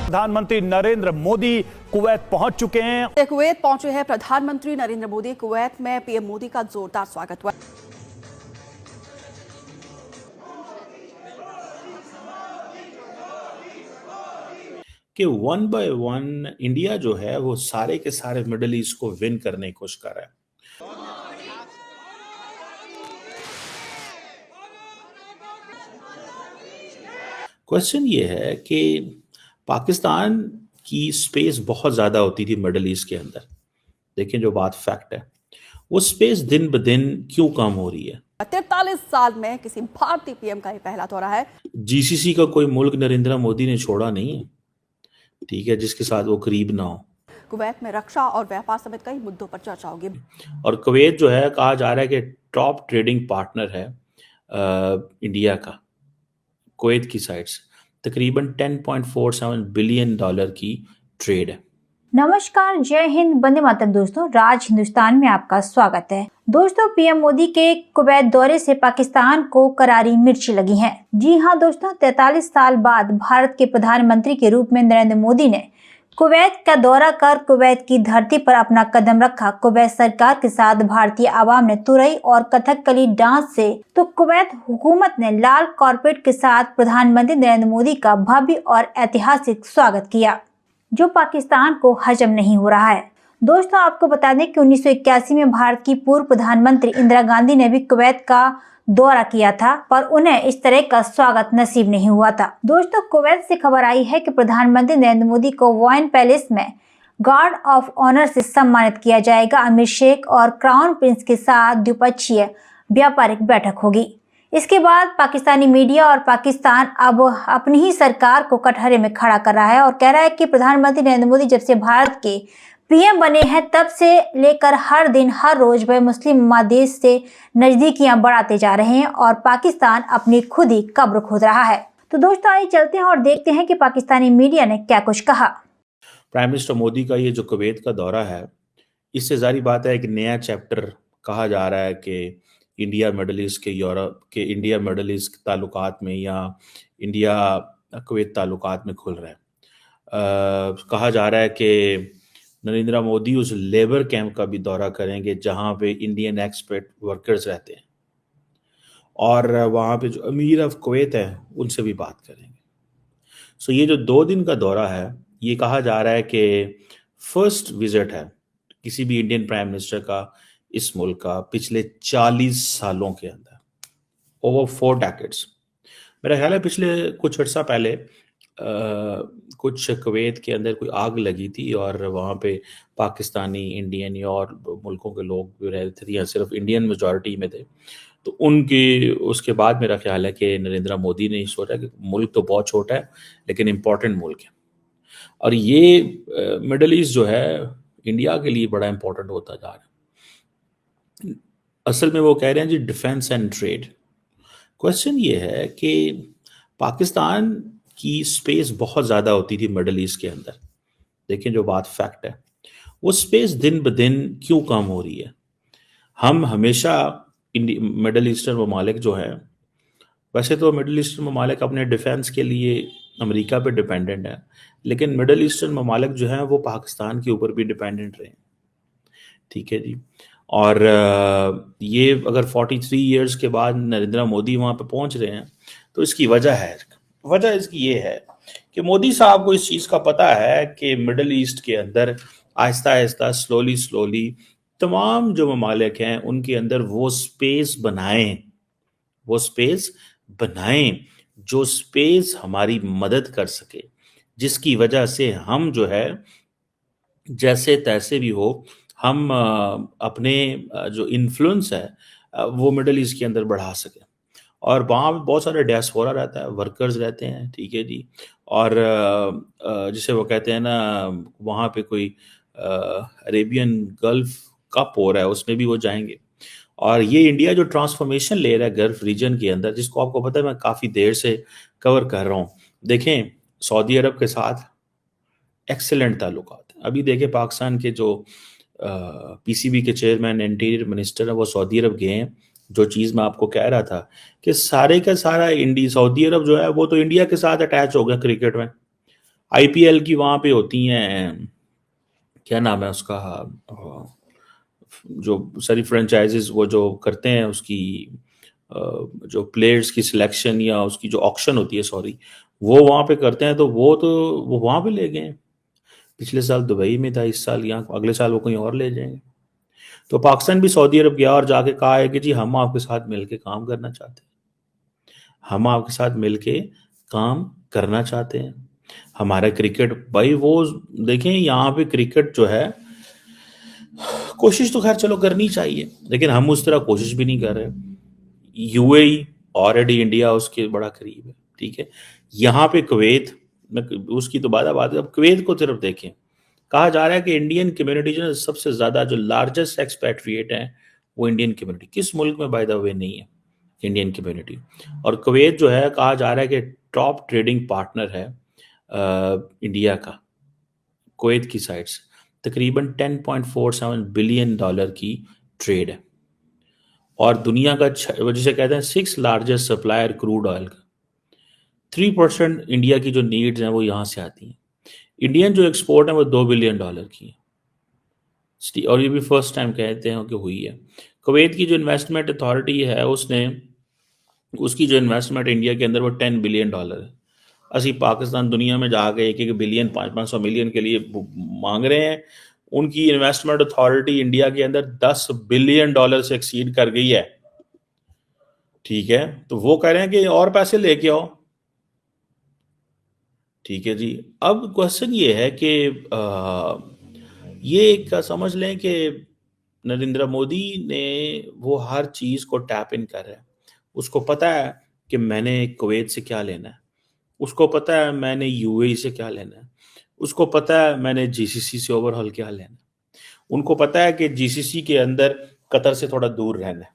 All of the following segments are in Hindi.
प्रधानमंत्री नरेंद्र मोदी कुवैत पहुंच चुके हैं। कुवैत पहुंचे हैं प्रधानमंत्री नरेंद्र मोदी। कुवैत में पीएम मोदी का जोरदार स्वागत हुआ। कि वन बाय वन इंडिया जो है वो सारे के सारे मिडिल ईस्ट को विन करने की कोशिश कर रहा है। क्वेश्चन ये है कि पाकिस्तान की स्पेस बहुत ज्यादा होती थी मिडिल ईस्ट के अंदर, लेकिन जो बात फैक्ट है वो स्पेस दिन ब दिन क्यों कम हो रही है। 43 साल में किसी भारतीय पीएम का ये पहला दौरा है। जीसीसी का कोई मुल्क नरेंद्र मोदी ने छोड़ा नहीं है, ठीक है, जिसके साथ वो करीब ना हो। कुवैत में रक्षा और व्यापार समेत कई मुद्दों पर चर्चा होगी। और कुवैत जो है कहा जा रहा है कि टॉप ट्रेडिंग पार्टनर है इंडिया का। कुवैत की साइड से तकरीबन $10.47 बिलियन की ट्रेड है। नमस्कार, जय हिंद, वंदे मातरम। दोस्तों, राज हिंदुस्तान में आपका स्वागत है। दोस्तों, पीएम मोदी के कुवैत दौरे से पाकिस्तान को करारी मिर्ची लगी है। जी हां दोस्तों, 43 साल बाद भारत के प्रधानमंत्री के रूप में नरेंद्र मोदी ने कुवैत का दौरा कर कुवैत की धरती पर अपना कदम रखा। कुवैत सरकार के साथ भारतीय आवाम ने तुरई और कथकली डांस से तो कुवैत हुकूमत ने लाल कारपेट के साथ प्रधानमंत्री नरेंद्र मोदी का भव्य और ऐतिहासिक स्वागत किया, जो पाकिस्तान को हजम नहीं हो रहा है। दोस्तों, आपको बता दें कि 1981 में भारत की पूर्व प्रधानमंत्री इंदिरा गांधी ने भी कुवैत का दौरा किया था, पर उन्हें इस तरह का स्वागत नसीब नहीं हुआ था। दोस्तों, कुवैत से खबर आई है कि प्रधानमंत्री नरेंद्र मोदी को वाइन पैलेस में गार्ड ऑफ ऑनर से सम्मानित किया जाएगा। अमीर शेख और क्राउन प्रिंस के साथ द्विपक्षीय व्यापारिक बैठक होगी। इसके बाद पाकिस्तानी मीडिया और पाकिस्तान अब अपनी ही सरकार को कटघरे में खड़ा कर रहा है और कह रहा है कि प्रधानमंत्री नरेंद्र मोदी जब से भारत के पीएम बने हैं तब से लेकर हर दिन हर रोज वह मुस्लिम महादेश से नजदीकियां बढ़ाते जा रहे हैं और पाकिस्तान अपनी खुद ही कब्र खोद रहा है। तो दोस्तों, आइए चलते हैं और देखते हैं कि पाकिस्तानी मीडिया ने क्या कुछ कहा। प्राइम मिनिस्टर मोदी का ये जो कुवैत का दौरा है, इससे जारी बात है एक नया चैप्टर कहा जा रहा है कि इंडिया मिडल ईस्ट के यूरोप के इंडिया मिडल ईस्ट ताल्लुकात में या इंडिया कुवैत ताल्लुकात में खुल रहा है। कहा जा रहा है कि नरेंद्र मोदी उस लेबर कैंप का भी दौरा करेंगे जहां पे इंडियन एक्सपेट वर्कर्स रहते हैं और वहां पे जो अमीर ऑफ कुवैत है उनसे भी बात करेंगे। सो ये जो 2 दिन का दौरा है, ये कहा जा रहा है कि फर्स्ट विजिट है किसी भी इंडियन प्राइम मिनिस्टर का इस मुल्क का पिछले 40 सालों के अंदर, ओवर 4 डेकेड्स। मेरा ख्याल है पिछले कुछ अर्सा पहले कुछ कुवैत के अंदर कोई आग लगी थी और वहाँ पे पाकिस्तानी, इंडियन और मुल्कों के लोग भी रहते थे, या सिर्फ इंडियन मेजॉरिटी में थे। तो उनके उसके बाद मेरा ख्याल है कि नरेंद्र मोदी ने सोचा कि मुल्क तो बहुत छोटा है लेकिन इम्पोर्टेंट मुल्क है, और ये मिडल ईस्ट जो है इंडिया के लिए बड़ा इम्पोर्टेंट होता जा रहा है। असल में वो कह रहे हैं जी डिफेंस एंड ट्रेड। क्वेश्चन ये है कि पाकिस्तान की स्पेस बहुत ज़्यादा होती थी मिडल ईस्ट के अंदर, लेकिन जो बात फैक्ट है वो स्पेस दिन ब दिन क्यों कम हो रही है। हम हमेशा मिडल ईस्टर्न ममालिक जो है, वैसे तो मिडल ईस्टर्न ममालिक अपने डिफेंस के लिए अमेरिका पे डिपेंडेंट है, लेकिन मिडल ईस्टर्न ममालिक जो हैं वो पाकिस्तान के ऊपर भी डिपेंडेंट रहे, ठीक है जी। और ये अगर 43 ईयर्स के बाद नरेंद्र मोदी वहाँ पे पहुँच रहे हैं तो इसकी वजह इसकी ये है कि मोदी साहब को इस चीज़ का पता है कि मिडल ईस्ट के अंदर आहिस्ता आहिस्ता स्लोली तमाम जो ममालिक हैं उनके अंदर वो स्पेस बनाएं जो स्पेस हमारी मदद कर सके, जिसकी वजह से हम जो है जैसे तैसे भी हो हम अपने जो इन्फ्लुएंस है वो मिडल ईस्ट के अंदर बढ़ा सकें। और वहाँ पे बहुत सारे डियास्पोरा रहता है, वर्कर्स रहते हैं, ठीक है जी। और जिसे वो कहते हैं ना, वहाँ पे कोई अरेबियन गल्फ कप हो रहा है, उसमें भी वो जाएंगे। और ये इंडिया जो ट्रांसफॉर्मेशन ले रहा है गल्फ रीजन के अंदर, जिसको आपको पता है मैं काफ़ी देर से कवर कर रहा हूँ। देखें, सऊदी अरब के साथ एक्सेलेंट ताल्लुकात हैं। अभी देखें पाकिस्तान के जो पीसीबी के चेयरमैन इंटीरियर मिनिस्टर है वो सऊदी अरब गए हैं। जो चीज़ मैं आपको कह रहा था कि सारे का सारा सऊदी अरब जो है वो तो इंडिया के साथ अटैच हो गया क्रिकेट में। आईपीएल की वहाँ पे होती हैं, क्या नाम है उसका, जो सारी फ्रेंचाइजीज वो जो करते हैं उसकी जो प्लेयर्स की सिलेक्शन या उसकी जो ऑक्शन होती है, सॉरी, वो वहाँ पे करते हैं, तो वो वहाँ पे ले गए हैं। पिछले साल दुबई में था, इस साल यहाँ, अगले साल वो कहीं और ले जाएंगे। तो पाकिस्तान भी सऊदी अरब गया और जाके कहा है कि जी हम आपके साथ मिलके काम करना चाहते हैं, हम आपके साथ मिलके काम करना चाहते हैं। हमारा क्रिकेट भाई, वो देखें यहाँ पे क्रिकेट जो है, कोशिश तो खैर चलो करनी चाहिए, लेकिन हम उस तरह कोशिश भी नहीं कर रहे। यूएई ऑलरेडी इंडिया उसके बड़ा करीब है, ठीक है। यहाँ पे कुवैत, उसकी तो बात है। अब कुवैत को सिर्फ देखें, कहा जा रहा है कि इंडियन कम्युनिटी जो सबसे ज्यादा, जो लार्जेस्ट एक्सपैट्रिएट है वो इंडियन कम्युनिटी, किस मुल्क में बाय द वे नहीं है इंडियन कम्युनिटी। और कुवैत जो है, कहा जा रहा है कि टॉप ट्रेडिंग पार्टनर है इंडिया का, कुवैत की साइड से तकरीबन $10.47 बिलियन की ट्रेड है, और दुनिया का जिसे कहते हैं 6 लार्जेस्ट सप्लायर क्रूड ऑयल का। 3% इंडिया की जो नीड्स हैं वो यहाँ से आती हैं। इंडियन जो एक्सपोर्ट है वो $2 बिलियन की है, और ये भी फर्स्ट टाइम कहते हैं कि हुई है। कुवैत की जो इन्वेस्टमेंट अथॉरिटी है, उसकी जो इन्वेस्टमेंट इंडिया के अंदर वो $10 बिलियन है। असी पाकिस्तान दुनिया में जाके 1-1 बिलियन 500-500 मिलियन के लिए मांग रहे हैं, उनकी इन्वेस्टमेंट अथॉरिटी इंडिया के अंदर $10 बिलियन से एक्सीड कर गई है, ठीक है। तो वो कह रहे हैं कि और पैसे लेके आओ, ठीक है जी। अब क्वेश्चन ये है कि ये एक समझ लें कि नरेंद्र मोदी ने वो हर चीज को टैप इन कर रहा है। उसको पता है कि मैंने कुवैत से क्या लेना है, उसको पता है मैंने यूएई से क्या लेना है, उसको पता है मैंने जीसीसी से ओवरऑल क्या लेना है, उनको पता है कि जीसीसी के अंदर कतर से थोड़ा दूर रहना है,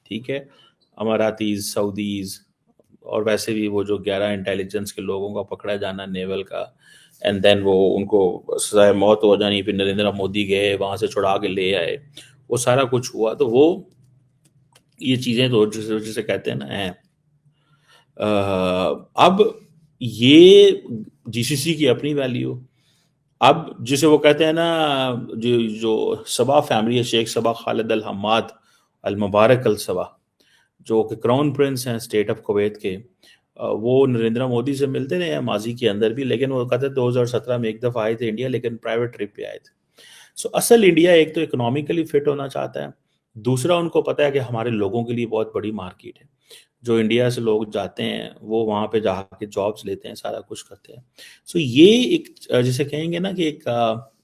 ठीक है। अमारातीज, सऊदीज, और वैसे भी वो जो 11 इंटेलिजेंस के लोगों का पकड़ा जाना नेवल का, एंड देन वो उनको सजाए मौत हो जानी, फिर नरेंद्र मोदी गए वहां से छुड़ा के ले आए, वो सारा कुछ हुआ। तो वो ये चीजें तो जिसे कहते हैं ना हैं। अब ये जीसीसी की अपनी वैल्यू, अब जिसे वो कहते हैं ना, जो सबा फैमिली है, शेख सबा खालिद अल हम्माद अल मुबारक अल सबा, जो कि क्राउन प्रिंस हैं स्टेट ऑफ कुवैत के, वो नरेंद्र मोदी से मिलते रहे हैं माजी के अंदर भी, लेकिन वो कहते 2017 में एक दफ़ा आए थे इंडिया, लेकिन प्राइवेट ट्रिप पे आए थे। सो असल इंडिया एक तो इकोनॉमिकली फिट होना चाहता है, दूसरा उनको पता है कि हमारे लोगों के लिए बहुत बड़ी मार्केट है, जो इंडिया से लोग जाते हैं वो वहाँ पे जाके जॉब्स लेते हैं, सारा कुछ करते हैं। सो ये एक जिसे कहेंगे ना कि एक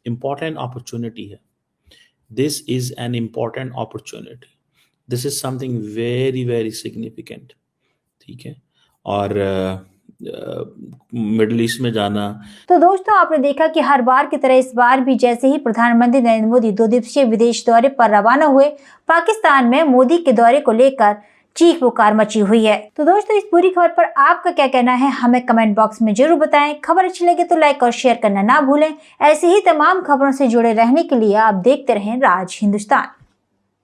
इम्पॉर्टेंट अपॉर्चुनिटी है। This is an important opportunity, this is something very very significant, ठीक है। और मिडिल ईस्ट में जाना। तो दोस्तों, आपने देखा कि हर बार की तरह इस बार भी जैसे ही प्रधानमंत्री नरेंद्र मोदी 2 दिवसीय विदेश दौरे पर रवाना हुए, पाकिस्तान में मोदी के दौरे को लेकर चीख पुकार मची हुई है। तो दोस्तों, इस पूरी खबर पर आपका क्या कहना है, हमें कमेंट बॉक्स में जरूर बताएं। खबर अच्छी लगे तो लाइक और शेयर करना ना भूलें। ऐसी ही तमाम खबरों से जुड़े रहने के लिए आप देखते रहें राज हिंदुस्तान।